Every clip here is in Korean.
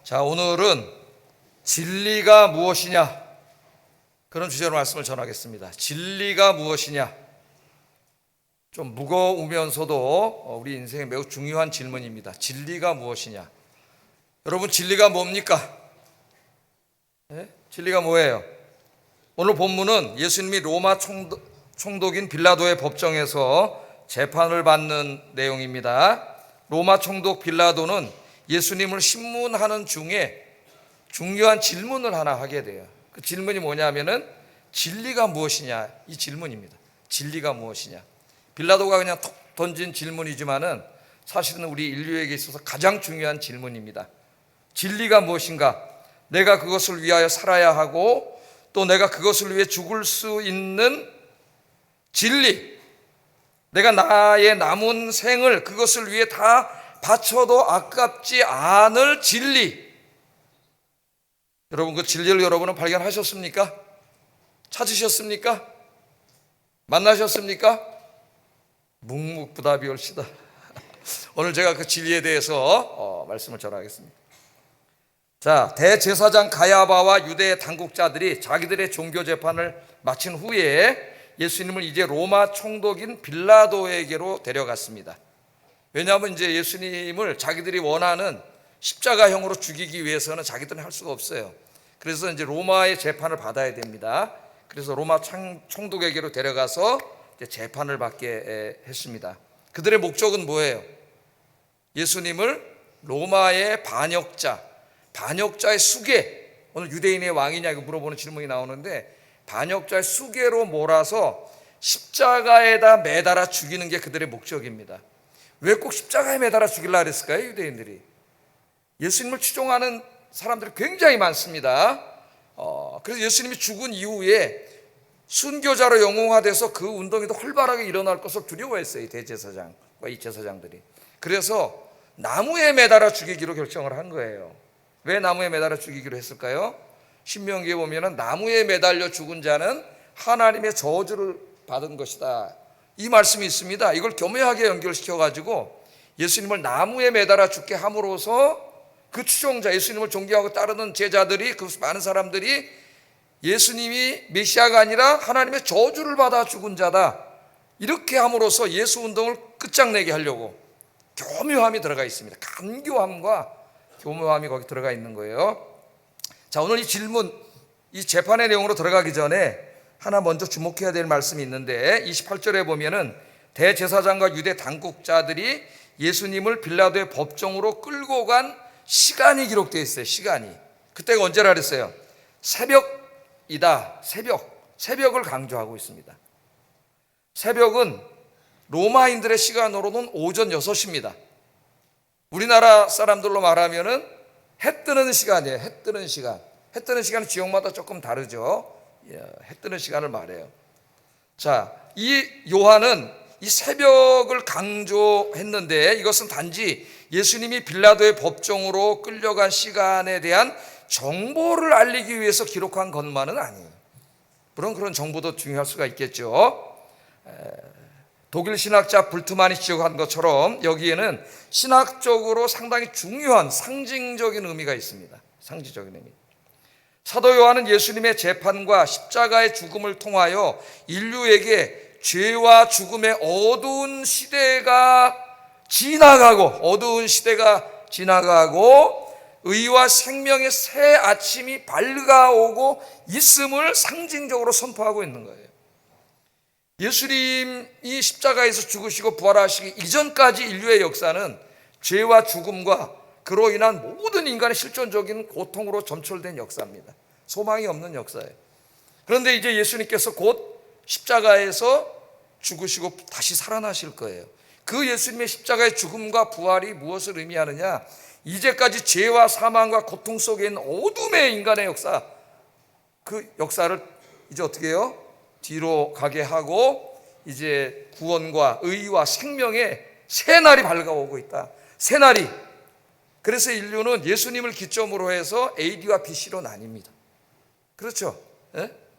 자, 오늘은 진리가 무엇이냐, 그런 주제로 말씀을 전하겠습니다. 진리가 무엇이냐, 좀 무거우면서도 우리 인생에 매우 중요한 질문입니다. 진리가 무엇이냐. 여러분, 진리가 뭡니까? 네? 진리가 뭐예요? 오늘 본문은 예수님이 로마 총독인 빌라도의 법정에서 재판을 받는 내용입니다. 로마 총독 빌라도는 예수님을 신문하는 중에 중요한 질문을 하나 하게 돼요. 그 질문이 뭐냐면은 진리가 무엇이냐, 이 질문입니다. 진리가 무엇이냐. 빌라도가 그냥 톡 던진 질문이지만은 사실은 우리 인류에게 있어서 가장 중요한 질문입니다. 진리가 무엇인가? 내가 그것을 위하여 살아야 하고 또 내가 그것을 위해 죽을 수 있는 진리, 내가 나의 남은 생을 그것을 위해 다 바쳐도 아깝지 않을 진리. 여러분, 그 진리를 여러분은 발견하셨습니까? 찾으셨습니까? 만나셨습니까? 묵묵부답이올시다. 오늘 제가 그 진리에 대해서 말씀을 전하겠습니다. 자, 대제사장 가야바와 유대 당국자들이 자기들의 종교 재판을 마친 후에 예수님을 이제 로마 총독인 빌라도에게로 데려갔습니다. 왜냐하면 이제 예수님을 자기들이 원하는 십자가형으로 죽이기 위해서는 자기들은 할 수가 없어요. 그래서 이제 로마의 재판을 받아야 됩니다. 그래서 로마 총독에게로 데려가서 이제 재판을 받게 했습니다. 그들의 목적은 뭐예요? 예수님을 로마의 반역자의 수괴, 오늘 유대인의 왕이냐 이거 물어보는 질문이 나오는데, 반역자의 수괴로 몰아서 십자가에다 매달아 죽이는 게 그들의 목적입니다. 왜 꼭 십자가에 매달아 죽이려고 그랬을까요? 유대인들이. 예수님을 추종하는 사람들이 굉장히 많습니다. 그래서 예수님이 죽은 이후에 순교자로 영웅화돼서 그 운동이 더 활발하게 일어날 것을 두려워했어요, 이 대제사장과 이 제사장들이. 그래서 나무에 매달아 죽이기로 결정을 한 거예요. 왜 나무에 매달아 죽이기로 했을까요? 신명기에 보면은 나무에 매달려 죽은 자는 하나님의 저주를 받은 것이다, 이 말씀이 있습니다. 이걸 교묘하게 연결시켜가지고 예수님을 나무에 매달아 죽게 함으로써 그 추종자, 예수님을 존경하고 따르는 제자들이, 그 많은 사람들이 예수님이 메시아가 아니라 하나님의 저주를 받아 죽은 자다, 이렇게 함으로써 예수 운동을 끝장내게 하려고 교묘함이 들어가 있습니다. 간교함과 교묘함이 거기 들어가 있는 거예요. 자, 오늘 이 질문, 이 재판의 내용으로 들어가기 전에 하나 먼저 주목해야 될 말씀이 있는데, 28절에 보면은 대제사장과 유대 당국자들이 예수님을 빌라도의 법정으로 끌고 간 시간이 기록되어 있어요. 시간이. 그때가 언제라 그랬어요? 새벽이다. 새벽을 강조하고 있습니다. 새벽은 로마인들의 시간으로는 오전 6시입니다. 우리나라 사람들로 말하면은 해 뜨는 시간이에요. 해 뜨는 시간. 해 뜨는 시간은 지역마다 조금 다르죠. 해 뜨는 시간을 말해요. 자, 이 요한은 이 새벽을 강조했는데, 이것은 단지 예수님이 빌라도의 법정으로 끌려간 시간에 대한 정보를 알리기 위해서 기록한 것만은 아니에요. 물론 그런 정보도 중요할 수가 있겠죠. 독일 신학자 불트만이 지적한 것처럼 여기에는 신학적으로 상당히 중요한 상징적인 의미가 있습니다. 상징적인 의미. 사도 요한은 예수님의 재판과 십자가의 죽음을 통하여 인류에게 죄와 죽음의 어두운 시대가 지나가고 의와 생명의 새 아침이 밝아오고 있음을 상징적으로 선포하고 있는 거예요. 예수님이 십자가에서 죽으시고 부활하시기 이전까지 인류의 역사는 죄와 죽음과 그로 인한 모든 인간의 실존적인 고통으로 점철된 역사입니다. 소망이 없는 역사예요. 그런데 이제 예수님께서 곧 십자가에서 죽으시고 다시 살아나실 거예요. 그 예수님의 십자가의 죽음과 부활이 무엇을 의미하느냐? 이제까지 죄와 사망과 고통 속에 있는 어둠의 인간의 역사, 그 역사를 이제 어떻게 해요? 뒤로 가게 하고 이제 구원과 의와 생명의 새 날이 밝아오고 있다. 새 날이. 그래서 인류는 예수님을 기점으로 해서 AD와 BC로 나뉩니다. 그렇죠?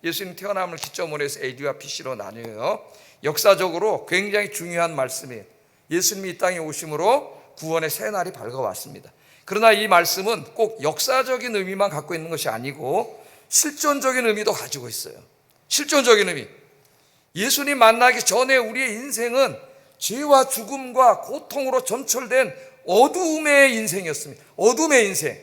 예수님 태어남을 기점으로 해서 AD와 BC로 나뉘어요. 역사적으로 굉장히 중요한 말씀이에요. 예수님이 이 땅에 오심으로 구원의 새 날이 밝아왔습니다. 그러나 이 말씀은 꼭 역사적인 의미만 갖고 있는 것이 아니고 실존적인 의미도 가지고 있어요. 실존적인 의미. 예수님 만나기 전에 우리의 인생은 죄와 죽음과 고통으로 점철된 어둠의 인생이었습니다. 어둠의 인생.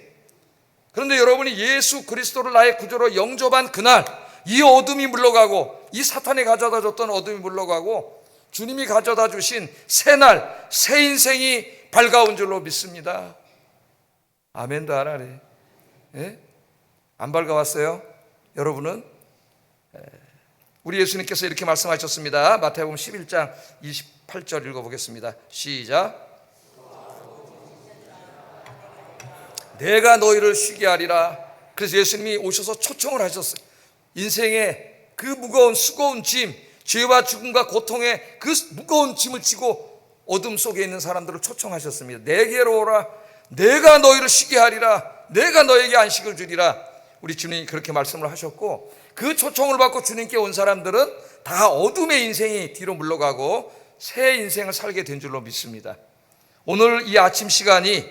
그런데 여러분이 예수 그리스도를 나의 구주로 영접한 그날, 이 어둠이 물러가고, 이 사탄이 가져다 줬던 어둠이 물러가고, 주님이 가져다 주신 새 날, 새 인생이 밝아온 줄로 믿습니다. 아멘도 안 하네. 예? 안 밝아왔어요? 여러분은? 우리 예수님께서 이렇게 말씀하셨습니다. 마태복음 11장 28절 읽어보겠습니다. 시작. 내가 너희를 쉬게 하리라. 그래서 예수님이 오셔서 초청을 하셨어요. 인생의 그 무거운 수고운 짐, 죄와 죽음과 고통의 그 무거운 짐을 지고 어둠 속에 있는 사람들을 초청하셨습니다. 내게로 오라. 내가 너희를 쉬게 하리라. 내가 너에게 안식을 주리라. 우리 주님이 그렇게 말씀을 하셨고, 그 초청을 받고 주님께 온 사람들은 다 어둠의 인생이 뒤로 물러가고 새 인생을 살게 된 줄로 믿습니다. 오늘 이 아침 시간이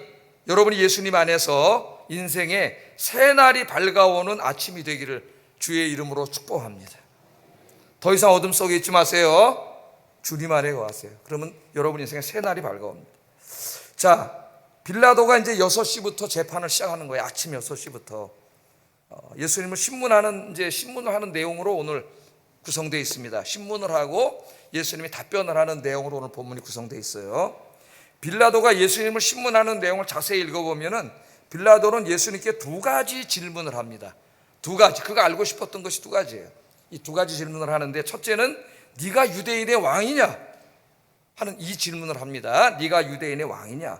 여러분이 예수님 안에서 인생의 새 날이 밝아오는 아침이 되기를 주의 이름으로 축복합니다. 더 이상 어둠 속에 있지 마세요. 주님 안에 가세요. 그러면 여러분 인생의 새 날이 밝아옵니다. 자, 빌라도가 이제 6시부터 재판을 시작하는 거예요. 아침 6시부터. 예수님을 신문을 하는 내용으로 오늘 구성되어 있습니다. 신문을 하고 예수님이 답변을 하는 내용으로 오늘 본문이 구성되어 있어요. 빌라도가 예수님을 신문하는 내용을 자세히 읽어보면은 빌라도는 예수님께 두 가지 질문을 합니다. 두 가지. 그가 알고 싶었던 것이 두 가지예요. 이 두 가지 질문을 하는데, 첫째는 네가 유대인의 왕이냐 하는 이 질문을 합니다. 네가 유대인의 왕이냐.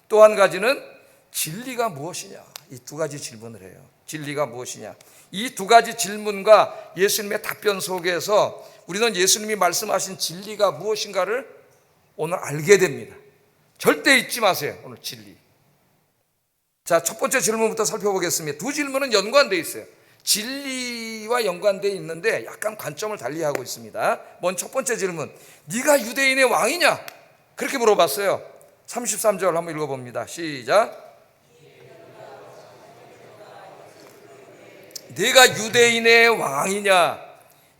또 한 가지는 진리가 무엇이냐. 이 두 가지 질문을 해요. 진리가 무엇이냐. 이 두 가지 질문과 예수님의 답변 속에서 우리는 예수님이 말씀하신 진리가 무엇인가를 오늘 알게 됩니다. 절대 잊지 마세요. 오늘 진리. 자, 첫 번째 질문부터 살펴보겠습니다. 두 질문은 연관되어 있어요. 진리와 연관되어 있는데 약간 관점을 달리하고 있습니다. 먼저 첫 번째 질문, 네가 유대인의 왕이냐? 그렇게 물어봤어요. 33절 한번 읽어봅니다. 시작. 네가 유대인의 왕이냐?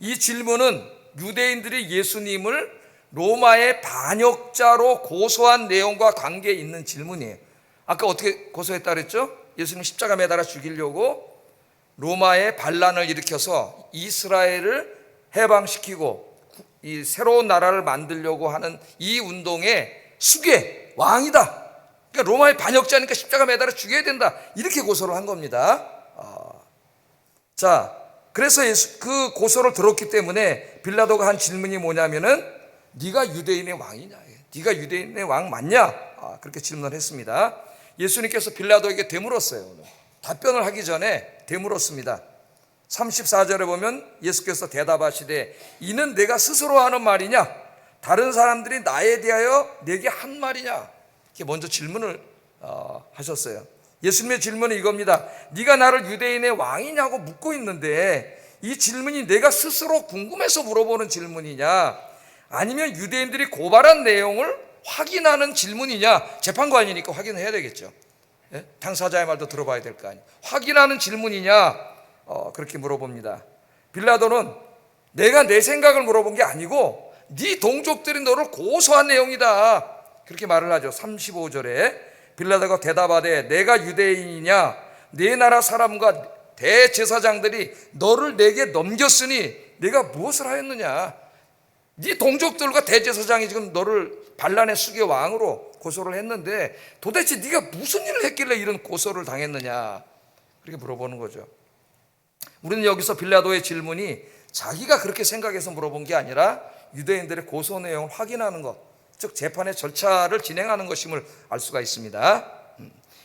이 질문은 유대인들이 예수님을 로마의 반역자로 고소한 내용과 관계 있는 질문이에요. 아까 어떻게 고소했다 그랬죠? 예수님 십자가 매달아 죽이려고 로마의 반란을 일으켜서 이스라엘을 해방시키고 이 새로운 나라를 만들려고 하는 이 운동의 수괴, 왕이다. 그러니까 로마의 반역자니까 십자가 매달아 죽여야 된다. 이렇게 고소를 한 겁니다. 자, 그래서 그 고소를 들었기 때문에 빌라도가 한 질문이 뭐냐면은 네가 유대인의 왕이냐? 네가 유대인의 왕 맞냐? 그렇게 질문을 했습니다. 예수님께서 빌라도에게 되물었어요. 오늘. 답변을 하기 전에 되물었습니다. 34절에 보면 예수께서 대답하시되 이는 내가 스스로 하는 말이냐? 다른 사람들이 나에 대하여 내게 한 말이냐? 이렇게 먼저 질문을 하셨어요. 예수님의 질문은 이겁니다. 네가 나를 유대인의 왕이냐고 묻고 있는데 이 질문이 내가 스스로 궁금해서 물어보는 질문이냐, 아니면 유대인들이 고발한 내용을 확인하는 질문이냐? 재판관이니까 확인해야 되겠죠. 예? 당사자의 말도 들어봐야 될 거 아니에요. 확인하는 질문이냐? 그렇게 물어봅니다. 빌라도는 내가 내 생각을 물어본 게 아니고 네 동족들이 너를 고소한 내용이다. 그렇게 말을 하죠. 35절에 빌라도가 대답하되 내가 유대인이냐? 네 나라 사람과 대제사장들이 너를 내게 넘겼으니 내가 무엇을 하였느냐? 네 동족들과 대제사장이 지금 너를 반란의 수괴 왕으로 고소를 했는데 도대체 네가 무슨 일을 했길래 이런 고소를 당했느냐? 그렇게 물어보는 거죠. 우리는 여기서 빌라도의 질문이 자기가 그렇게 생각해서 물어본 게 아니라 유대인들의 고소 내용을 확인하는 것, 즉 재판의 절차를 진행하는 것임을 알 수가 있습니다.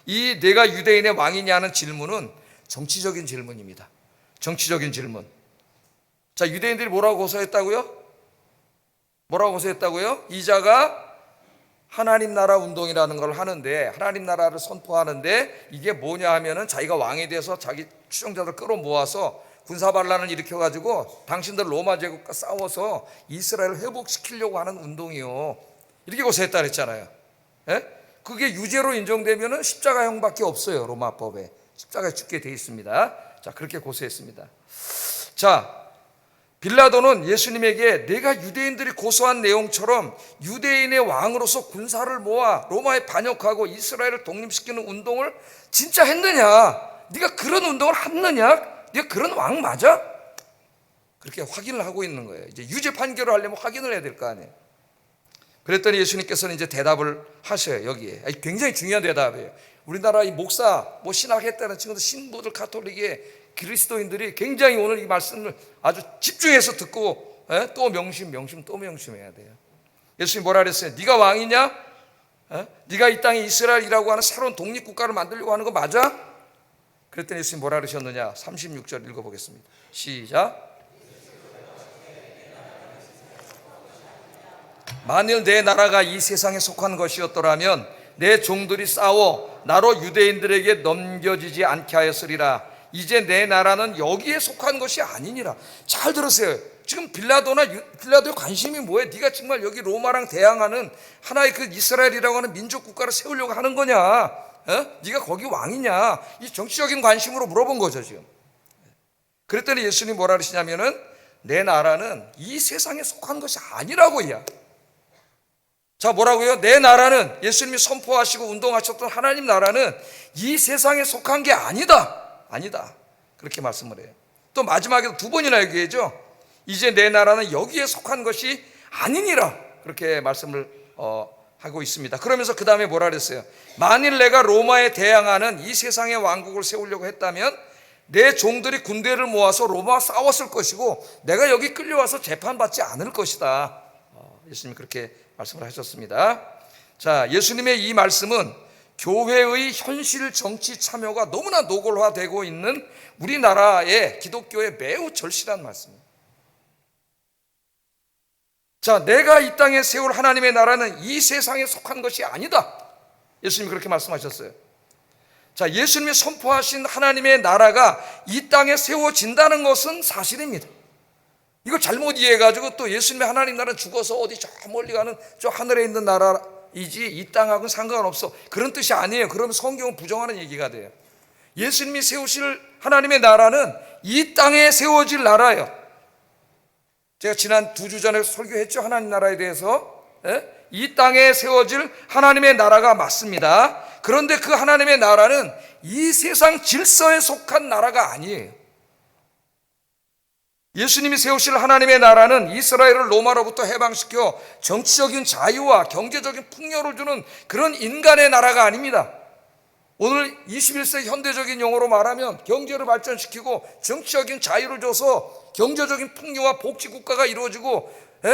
이 내가 유대인의 왕이냐는 질문은 정치적인 질문입니다. 정치적인 질문. 자, 유대인들이 뭐라고 고소했다고요? 뭐라고 고소했다고요? 이자가 하나님 나라 운동이라는 걸 하는데, 하나님 나라를 선포하는데 이게 뭐냐 하면은 자기가 왕이 돼서 자기 추종자들 끌어모아서 군사반란을 일으켜가지고 당신들 로마 제국과 싸워서 이스라엘을 회복시키려고 하는 운동이요. 이렇게 고소했다 그랬잖아요. 예? 그게 유죄로 인정되면 십자가형밖에 없어요. 로마법에 십자가에 죽게 돼 있습니다. 자, 그렇게 고소했습니다. 자, 빌라도는 예수님에게 내가 유대인들이 고소한 내용처럼 유대인의 왕으로서 군사를 모아 로마에 반역하고 이스라엘을 독립시키는 운동을 진짜 했느냐? 네가 그런 운동을 했느냐? 네가 그런 왕 맞아? 그렇게 확인을 하고 있는 거예요. 이제 유죄 판결을 하려면 확인을 해야 될 거 아니에요. 그랬더니 예수님께서는 이제 대답을 하셔요. 여기에 굉장히 중요한 대답이에요. 우리나라 이 목사 신학했다는 친구들, 신부들, 가톨릭의 그리스도인들이 굉장히 오늘 이 말씀을 아주 집중해서 듣고 또 명심 또 명심해야 돼요. 예수님 뭐라 그랬어요? 네가 왕이냐? 네가 이 땅에 이스라엘이라고 하는 새로운 독립국가를 만들려고 하는 거 맞아? 그랬더니 예수님 뭐라 그러셨느냐? 36절 읽어보겠습니다. 시작. 만일 내 나라가 이 세상에 속한 것이었더라면 내 종들이 싸워 나로 유대인들에게 넘겨지지 않게 하였으리라. 이제 내 나라는 여기에 속한 것이 아니니라. 잘 들으세요. 지금 빌라도의 관심이 뭐예요? 네가 정말 여기 로마랑 대항하는 하나의 그 이스라엘이라고 하는 민족 국가를 세우려고 하는 거냐? 네가 거기 왕이냐? 이 정치적인 관심으로 물어본 거죠 지금. 그랬더니 예수님이 뭐라 그러시냐면은 내 나라는 이 세상에 속한 것이 아니라고요. 자, 뭐라고요? 내 나라는, 예수님이 선포하시고 운동하셨던 하나님 나라는 이 세상에 속한 게 아니다. 그렇게 말씀을 해요. 또 마지막에도 두 번이나 얘기하죠. 이제 내 나라는 여기에 속한 것이 아니니라. 그렇게 말씀을 하고 있습니다. 그러면서 그 다음에 뭐라 그랬어요? 만일 내가 로마에 대항하는 이 세상의 왕국을 세우려고 했다면 내 종들이 군대를 모아서 로마와 싸웠을 것이고 내가 여기 끌려와서 재판받지 않을 것이다. 예수님이 그렇게 말씀을 하셨습니다. 자, 예수님의 이 말씀은 교회의 현실 정치 참여가 너무나 노골화되고 있는 우리나라의 기독교의 매우 절실한 말씀입니다. 자, 내가 이 땅에 세울 하나님의 나라는 이 세상에 속한 것이 아니다. 예수님이 그렇게 말씀하셨어요. 자, 예수님이 선포하신 하나님의 나라가 이 땅에 세워진다는 것은 사실입니다. 이걸 잘못 이해해가지고 또 예수님의 하나님 나라는 죽어서 어디 저 멀리 가는 저 하늘에 있는 나라이지 이 땅하고는 상관없어, 그런 뜻이 아니에요. 그러면 성경은 부정하는 얘기가 돼요. 예수님이 세우실 하나님의 나라는 이 땅에 세워질 나라예요. 제가 지난 2주 전에 설교했죠. 하나님 나라에 대해서. 이 땅에 세워질 하나님의 나라가 맞습니다. 그런데 그 하나님의 나라는 이 세상 질서에 속한 나라가 아니에요. 예수님이 세우실 하나님의 나라는 이스라엘을 로마로부터 해방시켜 정치적인 자유와 경제적인 풍요를 주는 그런 인간의 나라가 아닙니다. 오늘 21세기 현대적인 용어로 말하면 경제를 발전시키고 정치적인 자유를 줘서 경제적인 풍요와 복지국가가 이루어지고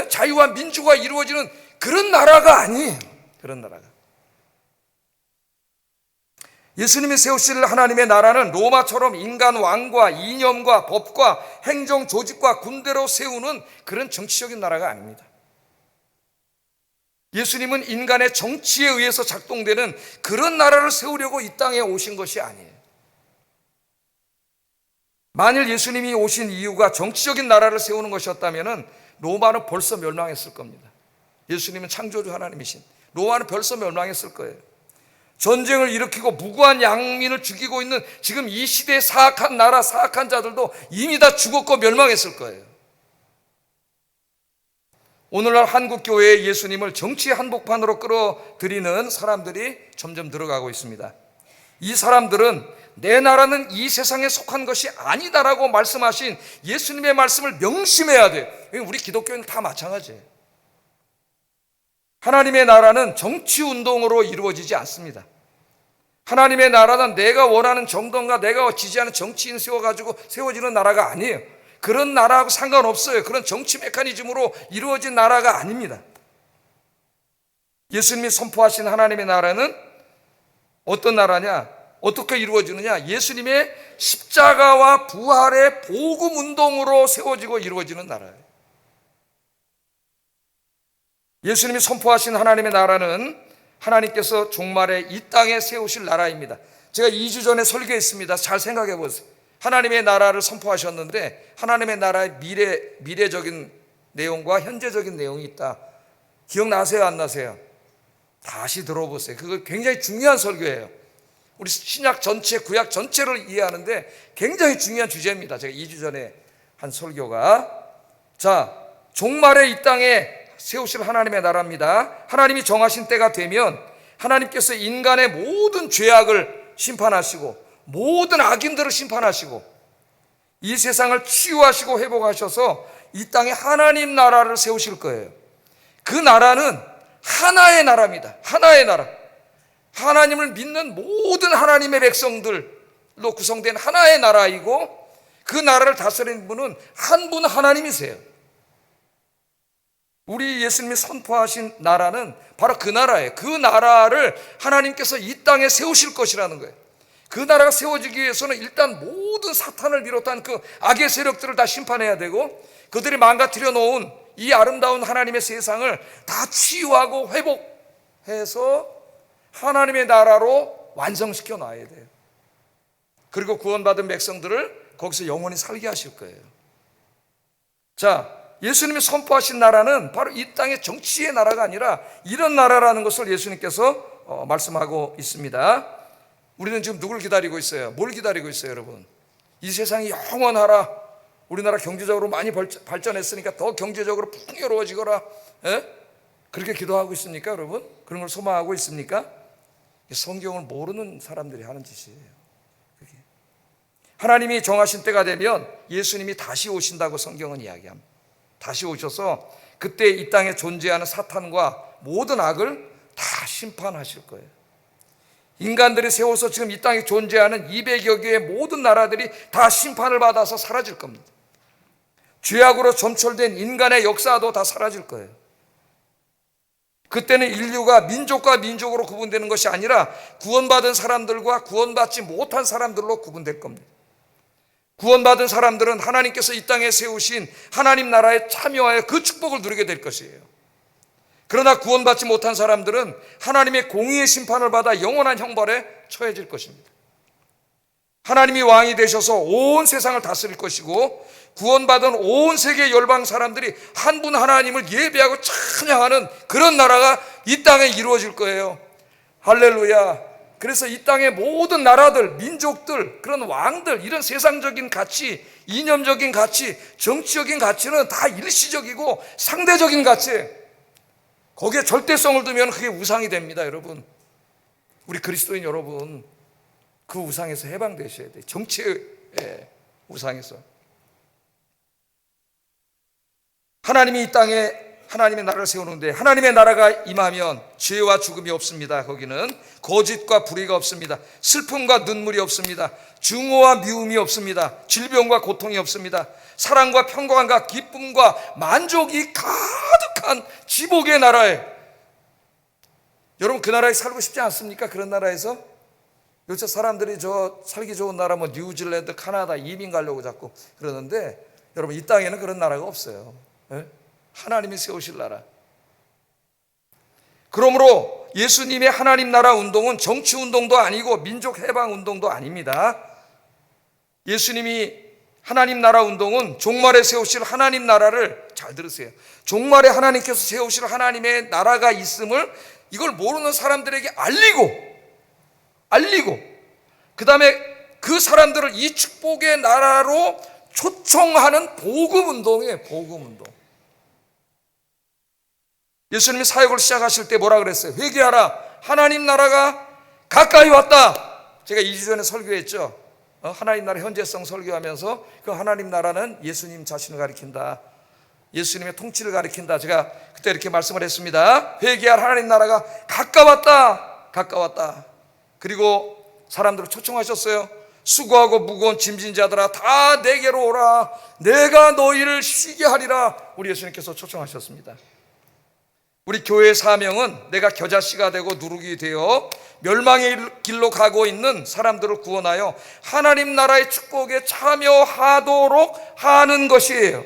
자유와 민주가 이루어지는 그런 나라가 아니에요. 그런 나라가. 예수님이 세우실 하나님의 나라는 로마처럼 인간 왕과 이념과 법과 행정 조직과 군대로 세우는 그런 정치적인 나라가 아닙니다. 예수님은 인간의 정치에 의해서 작동되는 그런 나라를 세우려고 이 땅에 오신 것이 아니에요. 만일 예수님이 오신 이유가 정치적인 나라를 세우는 것이었다면 로마는 벌써 멸망했을 겁니다. 예수님은 창조주 하나님이신 로마는 벌써 멸망했을 거예요. 전쟁을 일으키고 무고한 양민을 죽이고 있는 지금 이 시대의 사악한 나라, 사악한 자들도 이미 다 죽었고 멸망했을 거예요. 오늘날 한국교회에 예수님을 정치 한복판으로 끌어들이는 사람들이 점점 늘어가고 있습니다. 이 사람들은 내 나라는 이 세상에 속한 것이 아니다라고 말씀하신 예수님의 말씀을 명심해야 돼요. 우리 기독교인은 다 마찬가지예요. 하나님의 나라는 정치운동으로 이루어지지 않습니다. 하나님의 나라는 내가 원하는 정당과 내가 지지하는 정치인 세워가지고 세워지는 나라가 아니에요. 그런 나라하고 상관없어요. 그런 정치 메커니즘으로 이루어진 나라가 아닙니다. 예수님이 선포하신 하나님의 나라는 어떤 나라냐? 어떻게 이루어지느냐? 예수님의 십자가와 부활의 복음운동으로 세워지고 이루어지는 나라예요. 예수님이 선포하신 하나님의 나라는 하나님께서 종말에 이 땅에 세우실 나라입니다. 제가 2주 전에 설교했습니다. 잘 생각해 보세요. 하나님의 나라를 선포하셨는데 하나님의 나라의 미래적인 내용과 현재적인 내용이 있다. 기억나세요? 안 나세요? 다시 들어보세요. 그거 굉장히 중요한 설교예요. 우리 신약 전체, 구약 전체를 이해하는데 굉장히 중요한 주제입니다. 제가 2주 전에 한 설교가. 자, 종말에 이 땅에 세우실 하나님의 나라입니다. 하나님이 정하신 때가 되면 하나님께서 인간의 모든 죄악을 심판하시고 모든 악인들을 심판하시고 이 세상을 치유하시고 회복하셔서 이 땅에 하나님 나라를 세우실 거예요. 그 나라는 하나의 나라입니다. 하나의 나라. 하나님을 믿는 모든 하나님의 백성들로 구성된 하나의 나라이고 그 나라를 다스리는 분은 한 분 하나님이세요. 우리 예수님이 선포하신 나라는 바로 그 나라예요. 그 나라를 하나님께서 이 땅에 세우실 것이라는 거예요. 그 나라가 세워지기 위해서는 일단 모든 사탄을 비롯한 그 악의 세력들을 다 심판해야 되고 그들이 망가뜨려 놓은 이 아름다운 하나님의 세상을 다 치유하고 회복해서 하나님의 나라로 완성시켜 놔야 돼요. 그리고 구원받은 백성들을 거기서 영원히 살게 하실 거예요. 자, 예수님이 선포하신 나라는 바로 이 땅의 정치의 나라가 아니라 이런 나라라는 것을 예수님께서 말씀하고 있습니다. 우리는 지금 누굴 기다리고 있어요? 뭘 기다리고 있어요, 여러분? 이 세상이 영원하라. 우리나라 경제적으로 많이 발전했으니까 더 경제적으로 풍요로워지거라. 그렇게 기도하고 있습니까, 여러분? 그런 걸 소망하고 있습니까? 성경을 모르는 사람들이 하는 짓이에요. 그게. 하나님이 정하신 때가 되면 예수님이 다시 오신다고 성경은 이야기합니다. 다시 오셔서 그때 이 땅에 존재하는 사탄과 모든 악을 다 심판하실 거예요. 인간들이 세워서 지금 이 땅에 존재하는 200여 개의 모든 나라들이 다 심판을 받아서 사라질 겁니다. 죄악으로 점철된 인간의 역사도 다 사라질 거예요. 그때는 인류가 민족과 민족으로 구분되는 것이 아니라 구원받은 사람들과 구원받지 못한 사람들로 구분될 겁니다. 구원받은 사람들은 하나님께서 이 땅에 세우신 하나님 나라에 참여하여 그 축복을 누리게 될 것이에요. 그러나 구원받지 못한 사람들은 하나님의 공의의 심판을 받아 영원한 형벌에 처해질 것입니다. 하나님이 왕이 되셔서 온 세상을 다스릴 것이고 구원받은 온 세계 열방 사람들이 한 분 하나님을 예배하고 찬양하는 그런 나라가 이 땅에 이루어질 거예요. 할렐루야. 그래서 이 땅의 모든 나라들, 민족들, 그런 왕들, 이런 세상적인 가치, 이념적인 가치, 정치적인 가치는 다 일시적이고 상대적인 가치, 거기에 절대성을 두면 그게 우상이 됩니다. 여러분, 우리 그리스도인 여러분, 그 우상에서 해방되셔야 돼요. 정치의 우상에서. 하나님이 이 땅에 하나님의 나라를 세우는데 하나님의 나라가 임하면 죄와 죽음이 없습니다. 거기는 거짓과 불의가 없습니다. 슬픔과 눈물이 없습니다. 증오와 미움이 없습니다. 질병과 고통이 없습니다. 사랑과 평강과 기쁨과 만족이 가득한 지복의 나라에, 여러분 그 나라에 살고 싶지 않습니까? 그런 나라에서 요새 사람들이 저 살기 좋은 나라 뭐 뉴질랜드, 카나다 이민 가려고 자꾸 그러는데 여러분 이 땅에는 그런 나라가 없어요. 하나님이 세우실 나라. 그러므로 예수님의 하나님 나라 운동은 정치 운동도 아니고 민족 해방 운동도 아닙니다. 예수님이 하나님 나라 운동은 종말에 세우실 하나님 나라를, 잘 들으세요, 종말에 하나님께서 세우실 하나님의 나라가 있음을 이걸 모르는 사람들에게 알리고 그 다음에 그 사람들을 이 축복의 나라로 초청하는 복음 운동이에요. 복음 운동. 예수님이 사역을 시작하실 때 뭐라 그랬어요? 회개하라, 하나님 나라가 가까이 왔다. 제가 2주 전에 설교했죠. 하나님 나라 현재성 설교하면서 그 하나님 나라는 예수님 자신을 가리킨다, 예수님의 통치를 가리킨다. 제가 그때 이렇게 말씀을 했습니다. 회개할 하나님 나라가 가까웠다. 그리고 사람들을 초청하셨어요. 수고하고 무거운 짐진 자들아 다 내게로 오라, 내가 너희를 쉬게 하리라. 우리 예수님께서 초청하셨습니다. 우리 교회의 사명은 내가 겨자씨가 되고 누룩이 되어 멸망의 길로 가고 있는 사람들을 구원하여 하나님 나라의 축복에 참여하도록 하는 것이에요.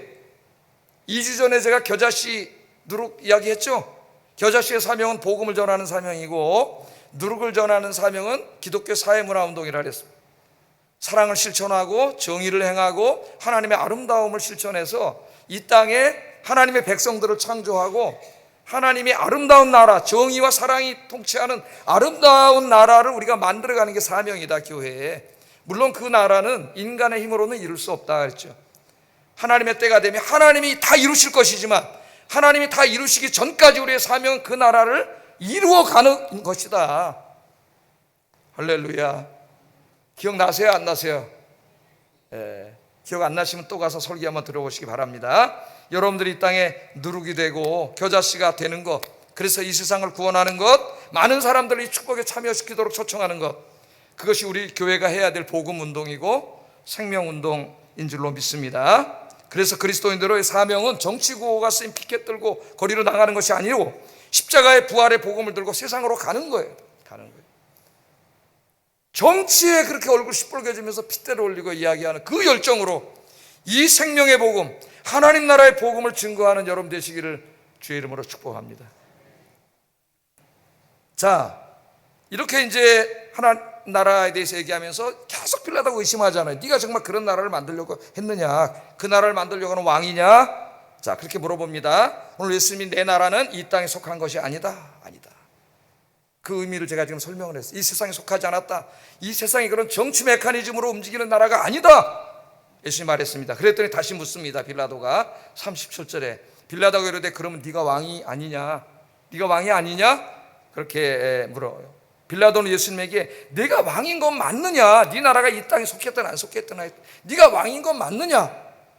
2주 전에 제가 겨자씨 누룩 이야기했죠. 겨자씨의 사명은 복음을 전하는 사명이고 누룩을 전하는 사명은 기독교 사회문화운동이라 그랬습니다. 사랑을 실천하고 정의를 행하고 하나님의 아름다움을 실천해서 이 땅에 하나님의 백성들을 창조하고 하나님의 아름다운 나라, 정의와 사랑이 통치하는 아름다운 나라를 우리가 만들어가는 게 사명이다, 교회에. 물론 그 나라는 인간의 힘으로는 이룰 수 없다 그랬죠. 하나님의 때가 되면 하나님이 다 이루실 것이지만, 하나님이 다 이루시기 전까지 우리의 사명은 그 나라를 이루어가는 것이다. 할렐루야. 기억나세요, 안 나세요? 기억 안 나시면 또 가서 설교 한번 들어보시기 바랍니다. 여러분들이 이 땅에 누룩이 되고 겨자씨가 되는 것, 그래서 이 세상을 구원하는 것, 많은 사람들이 축복에 참여시키도록 초청하는 것, 그것이 우리 교회가 해야 될 복음운동이고 생명운동인 줄로 믿습니다. 그래서 그리스도인들의 사명은 정치구호가 쓰인 피켓 들고 거리로 나가는 것이 아니고 십자가의 부활의 복음을 들고 세상으로 가는 거예요. 정치에 그렇게 얼굴 시뻘개지면서 핏대를 올리고 이야기하는 그 열정으로 이 생명의 복음, 하나님 나라의 복음을 증거하는 여러분 되시기를 주의 이름으로 축복합니다. 자, 이렇게 이제 하나님 나라에 대해서 얘기하면서 계속 빌라도가 의심하잖아요. 네가 정말 그런 나라를 만들려고 했느냐? 그 나라를 만들려고 하는 왕이냐? 자, 그렇게 물어봅니다. 오늘 예수님이 내 나라는 이 땅에 속한 것이 아니다. 그 의미를 제가 지금 설명을 했어요. 이 세상에 속하지 않았다. 이 세상이 그런 정치 메커니즘으로 움직이는 나라가 아니다. 예수님이 말했습니다. 그랬더니 다시 묻습니다. 빌라도가 37절에 빌라도가 이르되 그러면 네가 왕이 아니냐? 네가 왕이 아니냐? 그렇게 물어요. 빌라도는 예수님에게 내가 왕인 건 맞느냐? 네 나라가 이 땅에 속했든 안 속했든 네가 왕인 건 맞느냐?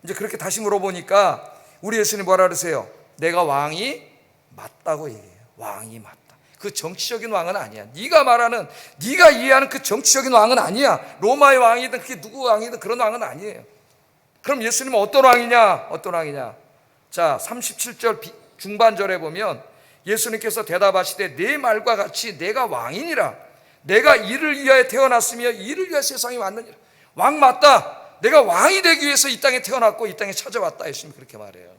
이제 그렇게 다시 물어보니까 우리 예수님 뭐라 그러세요? 내가 왕이 맞다고 얘기해요. 왕이 맞다. 그 정치적인 왕은 아니야. 네가 말하는, 네가 이해하는 그 정치적인 왕은 아니야. 로마의 왕이든 그게 누구 왕이든 그런 왕은 아니에요. 그럼 예수님은 어떤 왕이냐? 어떤 왕이냐? 자, 37절 중반절에 보면 예수님께서 대답하시되 내 말과 같이 내가 왕이니라. 내가 이를 위하여 태어났으며 이를 위하여 세상에 왔느니라. 왕 맞다. 내가 왕이 되기 위해서 이 땅에 태어났고 이 땅에 찾아왔다. 예수님이 그렇게 말해요.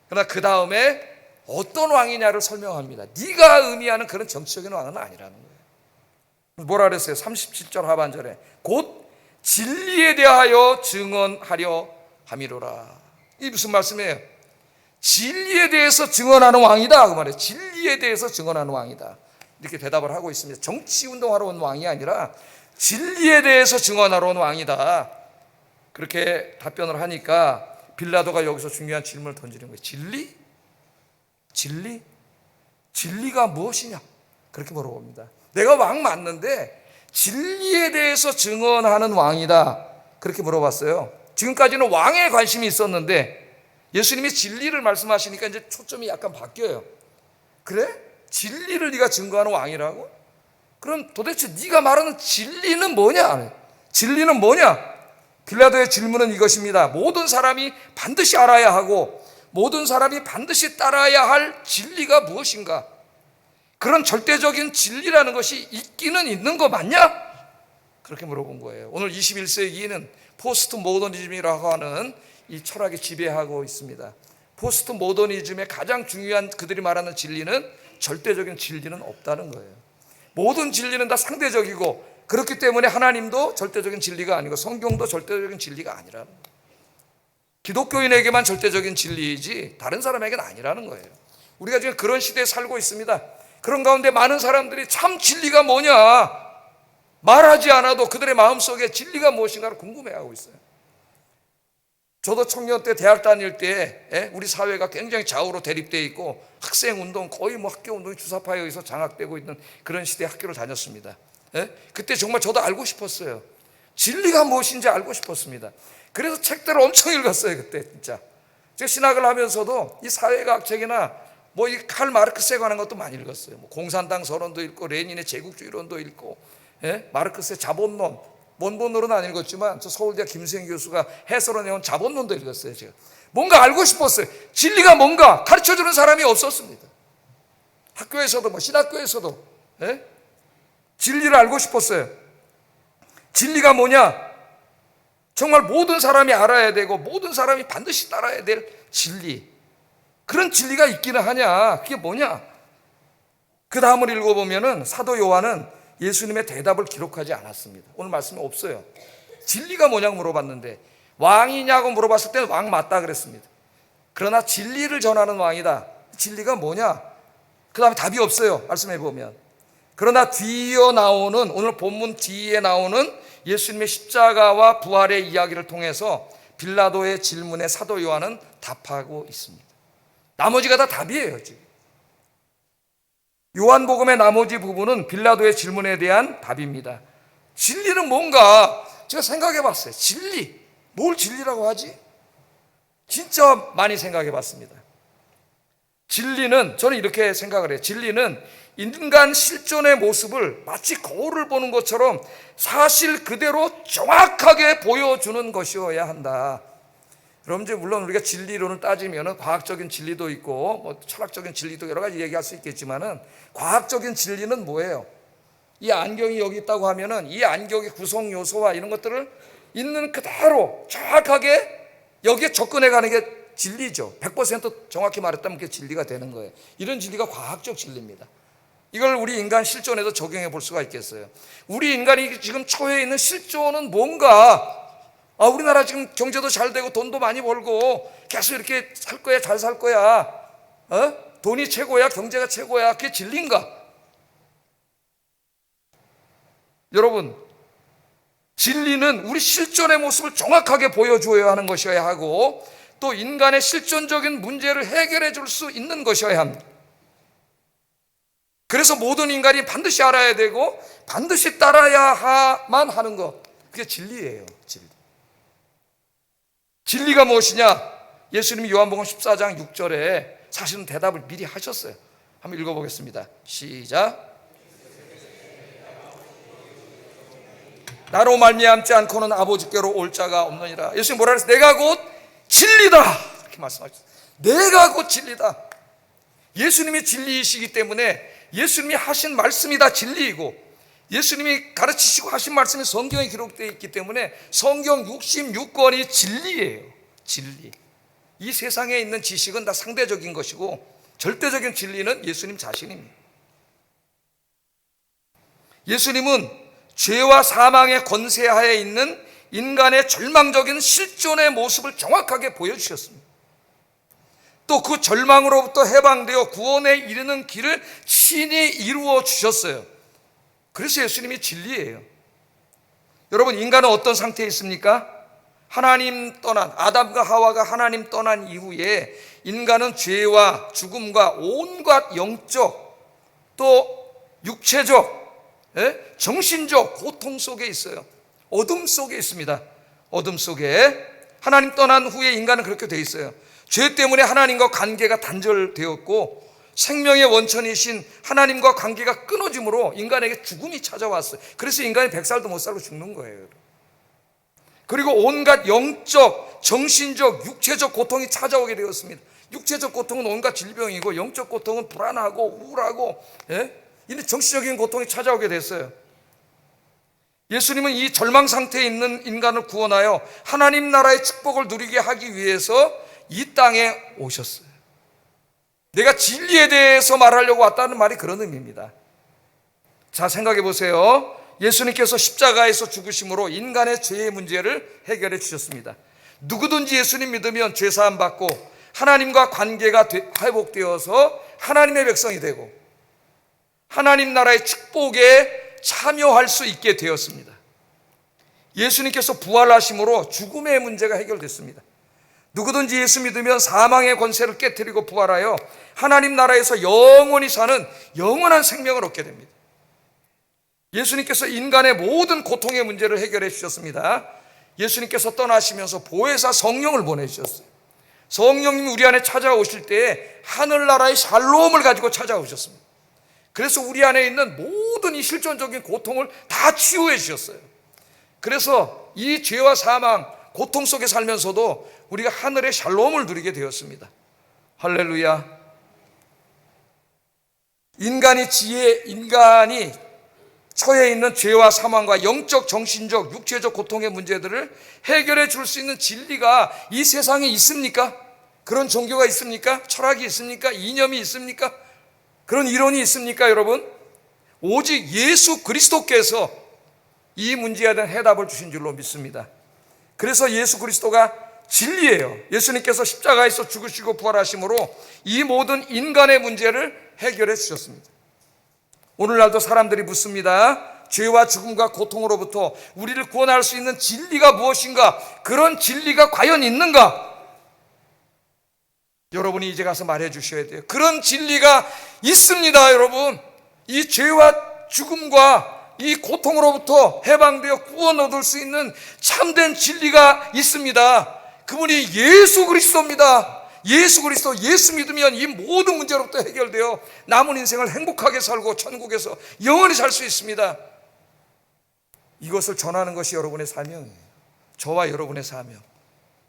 그러나 그 다음에 어떤 왕이냐를 설명합니다. 네가 의미하는 그런 정치적인 왕은 아니라는 거예요. 뭐라 그랬어요? 37절 하반절에 곧 진리에 대하여 증언하려 함이로라. 이 무슨 말씀이에요? 진리에 대해서 증언하는 왕이다 그 말이에요. 진리에 대해서 증언하는 왕이다 이렇게 대답을 하고 있습니다. 정치운동하러 온 왕이 아니라 진리에 대해서 증언하러 온 왕이다. 그렇게 답변을 하니까 빌라도가 여기서 중요한 질문을 던지는 거예요. 진리? 진리? 진리가 무엇이냐? 그렇게 물어봅니다. 내가 왕 맞는데 진리에 대해서 증언하는 왕이다. 그렇게 물어봤어요. 지금까지는 왕에 관심이 있었는데 예수님이 진리를 말씀하시니까 이제 초점이 약간 바뀌어요. 그래? 진리를 네가 증거하는 왕이라고? 그럼 도대체 네가 말하는 진리는 뭐냐? 진리는 뭐냐? 빌라도의 질문은 이것입니다. 모든 사람이 반드시 알아야 하고 모든 사람이 반드시 따라야 할 진리가 무엇인가? 그런 절대적인 진리라는 것이 있기는 있는 거 맞냐? 그렇게 물어본 거예요. 오늘 21세기에는 포스트 모더니즘이라고 하는 이 철학이 지배하고 있습니다. 포스트 모더니즘의 가장 중요한 그들이 말하는 진리는 절대적인 진리는 없다는 거예요. 모든 진리는 다 상대적이고 그렇기 때문에 하나님도 절대적인 진리가 아니고 성경도 절대적인 진리가 아니라는 거예요. 기독교인에게만 절대적인 진리이지 다른 사람에게는 아니라는 거예요. 우리가 지금 그런 시대에 살고 있습니다. 그런 가운데 많은 사람들이 참 진리가 뭐냐 말하지 않아도 그들의 마음속에 진리가 무엇인가를 궁금해하고 있어요. 저도 청년 때 대학 다닐 때 우리 사회가 굉장히 좌우로 대립되어 있고 학생운동 거의 뭐 학교운동이 주사파에 의해서 장악되고 있는 그런 시대에 학교를 다녔습니다. 그때 정말 저도 알고 싶었어요. 진리가 무엇인지 알고 싶었습니다. 그래서 책들을 엄청 읽었어요. 그때 진짜 제가 신학을 하면서도 이 사회과학 책이나 뭐 이 칼 마르크스에 관한 것도 많이 읽었어요. 뭐 공산당 선언도 읽고 레닌의 제국주의론도 읽고 마르크스의 자본론 원본으로는 안 읽었지만 저 서울대 김수영 교수가 해설을 내온 자본론도 읽었어요. 제가 뭔가 알고 싶었어요. 진리가 뭔가 가르쳐주는 사람이 없었습니다. 학교에서도 뭐 신학교에서도 진리를 알고 싶었어요. 진리가 뭐냐? 정말 모든 사람이 알아야 되고 모든 사람이 반드시 따라야 될 진리, 그런 진리가 있기는 하냐? 그게 뭐냐? 그 다음을 읽어보면은 사도 요한은 예수님의 대답을 기록하지 않았습니다. 오늘 말씀에 없어요. 진리가 뭐냐고 물어봤는데 왕이냐고 물어봤을 때는 왕 맞다 그랬습니다. 그러나 진리를 전하는 왕이다, 진리가 뭐냐? 그 다음에 답이 없어요. 말씀해 보면. 그러나 뒤에 나오는, 오늘 본문 뒤에 나오는 예수님의 십자가와 부활의 이야기를 통해서 빌라도의 질문에 사도 요한은 답하고 있습니다. 나머지가 다 답이에요, 지금. 요한복음의 나머지 부분은 빌라도의 질문에 대한 답입니다. 진리는 뭔가 제가 생각해 봤어요. 진리, 뭘 진리라고 하지? 진짜 많이 생각해 봤습니다. 진리는, 저는 이렇게 생각을 해요. 진리는 인간 실존의 모습을 마치 거울을 보는 것처럼 사실 그대로 정확하게 보여주는 것이어야 한다. 그럼 이제 물론 우리가 진리론을 따지면 과학적인 진리도 있고 뭐 철학적인 진리도 여러 가지 얘기할 수 있겠지만은, 과학적인 진리는 뭐예요? 이 안경이 여기 있다고 하면은 이 안경의 구성 요소와 이런 것들을 있는 그대로 정확하게 여기에 접근해 가는 게 진리죠. 100% 정확히 말했다면 그게 진리가 되는 거예요. 이런 진리가 과학적 진리입니다. 이걸 우리 인간 실존에도 적용해 볼 수가 있겠어요. 우리 인간이 지금 처해 있는 실존은 뭔가, 우리나라 지금 경제도 잘 되고 돈도 많이 벌고 계속 이렇게 살 거야, 잘 살 거야, 돈이 최고야, 경제가 최고야, 그게 진리인가? 여러분, 진리는 우리 실존의 모습을 정확하게 보여주어야 하는 것이어야 하고, 또 인간의 실존적인 문제를 해결해 줄 수 있는 것이어야 합니다. 그래서 모든 인간이 반드시 알아야 되고 반드시 따라야만 하는 것, 그게 진리예요. 진리가 무엇이냐? 예수님이 요한복음 14장 6절에 사실은 대답을 미리 하셨어요. 한번 읽어보겠습니다. 시작. 나로 말미암지 않고는 아버지께로 올 자가 없느니라. 예수님 뭐라 그랬어요? 내가 곧 진리다, 이렇게 말씀하셨어요. 내가 곧 진리다. 예수님이 진리이시기 때문에 예수님이 하신 말씀이 다 진리이고, 예수님이 가르치시고 하신 말씀이 성경에 기록되어 있기 때문에 성경 66권이 진리예요. 진리. 이 세상에 있는 지식은 다 상대적인 것이고 절대적인 진리는 예수님 자신입니다. 예수님은 죄와 사망의 권세하에 있는 인간의 절망적인 실존의 모습을 정확하게 보여주셨습니다. 또 그 절망으로부터 해방되어 구원에 이르는 길을 친히 이루어 주셨어요. 그래서 예수님이 진리예요. 여러분, 인간은 어떤 상태에 있습니까? 하나님 떠난, 아담과 하와가 하나님 떠난 이후에 인간은 죄와 죽음과 온갖 영적 또 육체적, 정신적 고통 속에 있어요. 어둠 속에 있습니다. 어둠 속에. 하나님 떠난 후에 인간은 그렇게 돼 있어요. 죄 때문에 하나님과 관계가 단절되었고 생명의 원천이신 하나님과 관계가 끊어짐으로 인간에게 죽음이 찾아왔어요. 그래서 인간이 100살도 못 살고 죽는 거예요. 그리고 온갖 영적, 정신적, 육체적 고통이 찾아오게 되었습니다. 육체적 고통은 온갖 질병이고 영적 고통은 불안하고 우울하고, 이런 정신적인 고통이 찾아오게 됐어요. 예수님은 이 절망 상태에 있는 인간을 구원하여 하나님 나라의 축복을 누리게 하기 위해서 이 땅에 오셨어요. 내가 진리에 대해서 말하려고 왔다는 말이 그런 의미입니다. 자, 생각해 보세요. 예수님께서 십자가에서 죽으심으로 인간의 죄의 문제를 해결해 주셨습니다. 누구든지 예수님 믿으면 죄사함 받고 하나님과 관계가 회복되어서 하나님의 백성이 되고 하나님 나라의 축복에 참여할 수 있게 되었습니다. 예수님께서 부활하심으로 죽음의 문제가 해결됐습니다. 누구든지 예수 믿으면 사망의 권세를 깨뜨리고 부활하여 하나님 나라에서 영원히 사는 영원한 생명을 얻게 됩니다. 예수님께서 인간의 모든 고통의 문제를 해결해 주셨습니다. 예수님께서 떠나시면서 보혜사 성령을 보내주셨어요. 성령님이 우리 안에 찾아오실 때에 하늘나라의 샬롬을 가지고 찾아오셨습니다. 그래서 우리 안에 있는 모든 이 실존적인 고통을 다 치유해 주셨어요. 그래서 이 죄와 사망, 고통 속에 살면서도 우리가 하늘의 샬롬을 누리게 되었습니다. 할렐루야. 인간이 처해 있는 죄와 사망과 영적, 정신적, 육체적 고통의 문제들을 해결해 줄 수 있는 진리가 이 세상에 있습니까? 그런 종교가 있습니까? 철학이 있습니까? 이념이 있습니까? 그런 이론이 있습니까, 여러분? 오직 예수 그리스도께서 이 문제에 대한 해답을 주신 줄로 믿습니다. 그래서 예수 그리스도가 진리예요. 예수님께서 십자가에서 죽으시고 부활하심으로 이 모든 인간의 문제를 해결해 주셨습니다. 오늘날도 사람들이 묻습니다. 죄와 죽음과 고통으로부터 우리를 구원할 수 있는 진리가 무엇인가? 그런 진리가 과연 있는가? 여러분이 이제 가서 말해 주셔야 돼요. 그런 진리가 있습니다, 여러분. 이 죄와 죽음과 이 고통으로부터 해방되어 구원 얻을 수 있는 참된 진리가 있습니다. 그분이 예수 그리스도입니다. 예수 그리스도, 예수 믿으면 이 모든 문제로부터 해결되어 남은 인생을 행복하게 살고 천국에서 영원히 살 수 있습니다. 이것을 전하는 것이 여러분의 사명이에요. 저와 여러분의 사명.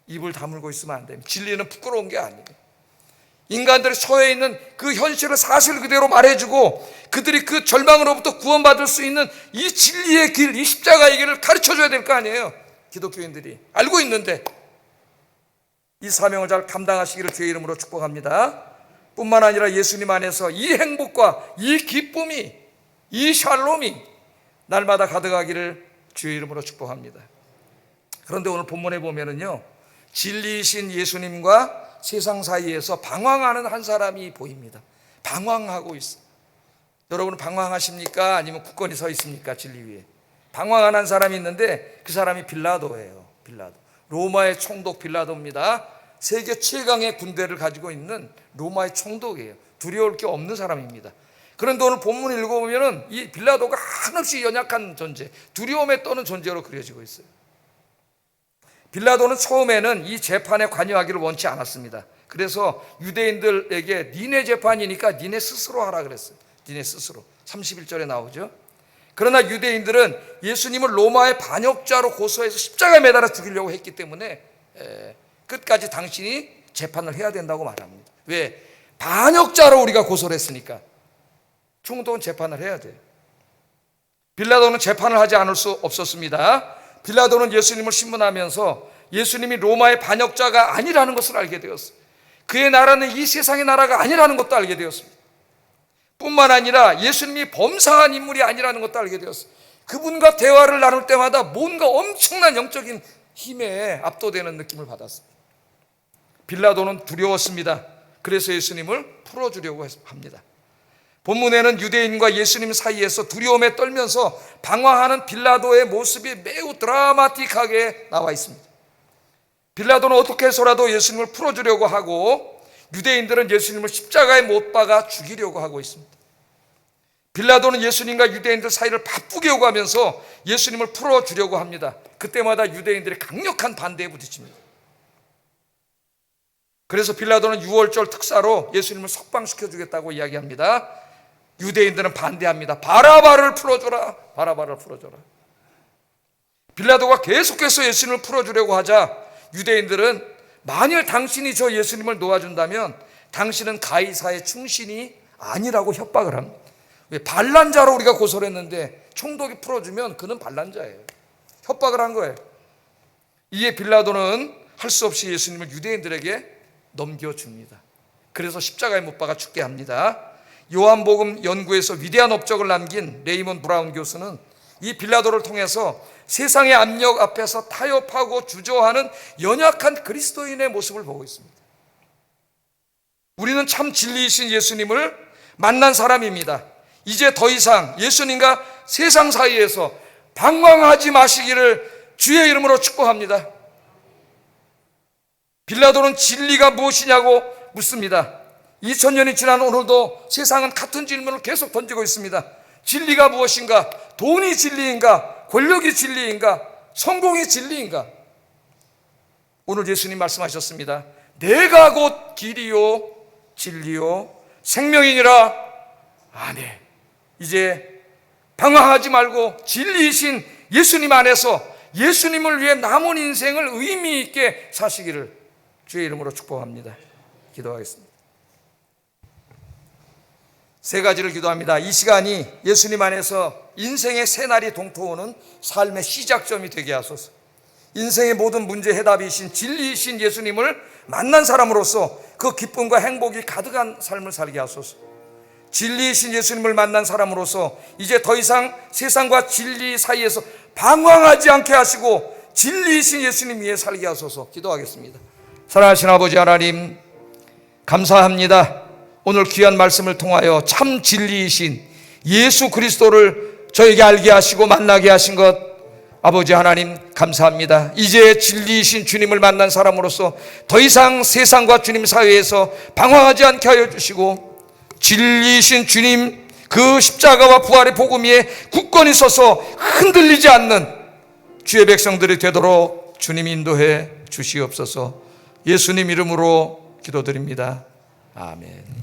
입을 다물고 있으면 안 됩니다. 진리는 부끄러운 게 아니에요. 인간들이 처해 있는 그 현실을 사실 그대로 말해주고 그들이 그 절망으로부터 구원받을 수 있는 이 진리의 길, 이 십자가의 길을 가르쳐줘야 될 거 아니에요. 기독교인들이 알고 있는데 이 사명을 잘 감당하시기를 주의 이름으로 축복합니다. 뿐만 아니라 예수님 안에서 이 행복과 이 기쁨이, 이 샬롬이 날마다 가득하기를 주의 이름으로 축복합니다. 그런데 오늘 본문에 보면은요, 진리이신 예수님과 세상 사이에서 방황하는 한 사람이 보입니다. 방황하고 있어요. 여러분은 방황하십니까? 아니면 굳건히 서 있습니까? 진리 위에. 방황하는 사람이 있는데 그 사람이 빌라도예요. 빌라도. 로마의 총독 빌라도입니다. 세계 최강의 군대를 가지고 있는 로마의 총독이에요. 두려울 게 없는 사람입니다. 그런데 오늘 본문을 읽어보면 이 빌라도가 한없이 연약한 존재, 두려움에 떠는 존재로 그려지고 있어요. 빌라도는 처음에는 이 재판에 관여하기를 원치 않았습니다. 그래서 유대인들에게 니네 재판이니까 니네 스스로 하라 그랬어요. 니네 스스로. 31절에 나오죠. 그러나 유대인들은 예수님을 로마의 반역자로 고소해서 십자가에 매달아 죽이려고 했기 때문에 끝까지 당신이 재판을 해야 된다고 말합니다. 왜? 반역자로 우리가 고소를 했으니까. 총독은 재판을 해야 돼요. 빌라도는 재판을 하지 않을 수 없었습니다. 빌라도는 예수님을 신문하면서 예수님이 로마의 반역자가 아니라는 것을 알게 되었어요. 그의 나라는 이 세상의 나라가 아니라는 것도 알게 되었습니다. 뿐만 아니라 예수님이 범상한 인물이 아니라는 것도 알게 되었어요. 그분과 대화를 나눌 때마다 뭔가 엄청난 영적인 힘에 압도되는 느낌을 받았습니다. 빌라도는 두려웠습니다. 그래서 예수님을 풀어주려고 합니다. 본문에는 유대인과 예수님 사이에서 두려움에 떨면서 방황하는 빌라도의 모습이 매우 드라마틱하게 나와 있습니다. 빌라도는 어떻게 해서라도 예수님을 풀어주려고 하고 유대인들은 예수님을 십자가에 못 박아 죽이려고 하고 있습니다. 빌라도는 예수님과 유대인들 사이를 바쁘게 오가면서 예수님을 풀어주려고 합니다. 그때마다 유대인들이 강력한 반대에 부딪힙니다. 그래서 빌라도는 6월절 특사로 예수님을 석방시켜주겠다고 이야기합니다. 유대인들은 반대합니다. 바라바를 풀어줘라. 바라바를 풀어줘라. 빌라도가 계속해서 예수님을 풀어주려고 하자 유대인들은 만일 당신이 저 예수님을 놓아준다면 당신은 가이사의 충신이 아니라고 협박을 합니다. 왜? 반란자로 우리가 고소를 했는데 총독이 풀어주면 그는 반란자예요. 협박을 한 거예요. 이에 빌라도는 할 수 없이 예수님을 유대인들에게 넘겨줍니다. 그래서 십자가에 못 박아 죽게 합니다. 요한복음 연구에서 위대한 업적을 남긴 레이먼 브라운 교수는 이 빌라도를 통해서 세상의 압력 앞에서 타협하고 주저하는 연약한 그리스도인의 모습을 보고 있습니다. 우리는 참 진리이신 예수님을 만난 사람입니다. 이제 더 이상 예수님과 세상 사이에서 방황하지 마시기를 주의 이름으로 축복합니다. 빌라도는 진리가 무엇이냐고 묻습니다. 2000년이 지난 오늘도 세상은 같은 질문을 계속 던지고 있습니다. 진리가 무엇인가? 돈이 진리인가? 권력이 진리인가? 성공이 진리인가? 오늘 예수님 말씀하셨습니다. 내가 곧 길이요 진리요 생명이니라. 아멘. 이제 방황하지 말고 진리이신 예수님 안에서 예수님을 위해 남은 인생을 의미 있게 사시기를 주의 이름으로 축복합니다. 기도하겠습니다. 세 가지를 기도합니다. 이 시간이 예수님 안에서 인생의 새날이 동토하는 삶의 시작점이 되게 하소서. 인생의 모든 문제 해답이신 진리이신 예수님을 만난 사람으로서 그 기쁨과 행복이 가득한 삶을 살게 하소서. 진리이신 예수님을 만난 사람으로서 이제 더 이상 세상과 진리 사이에서 방황하지 않게 하시고 진리이신 예수님 위에 살게 하소서. 기도하겠습니다. 사랑하신 아버지 하나님, 감사합니다. 오늘 귀한 말씀을 통하여 참 진리이신 예수 그리스도를 저에게 알게 하시고 만나게 하신 것 아버지 하나님 감사합니다. 이제 진리이신 주님을 만난 사람으로서 더 이상 세상과 주님 사이에서 방황하지 않게 하여 주시고, 진리이신 주님 그 십자가와 부활의 복음 위에 굳건히 서서 흔들리지 않는 주의 백성들이 되도록 주님 인도해 주시옵소서. 예수님 이름으로 기도드립니다. 아멘.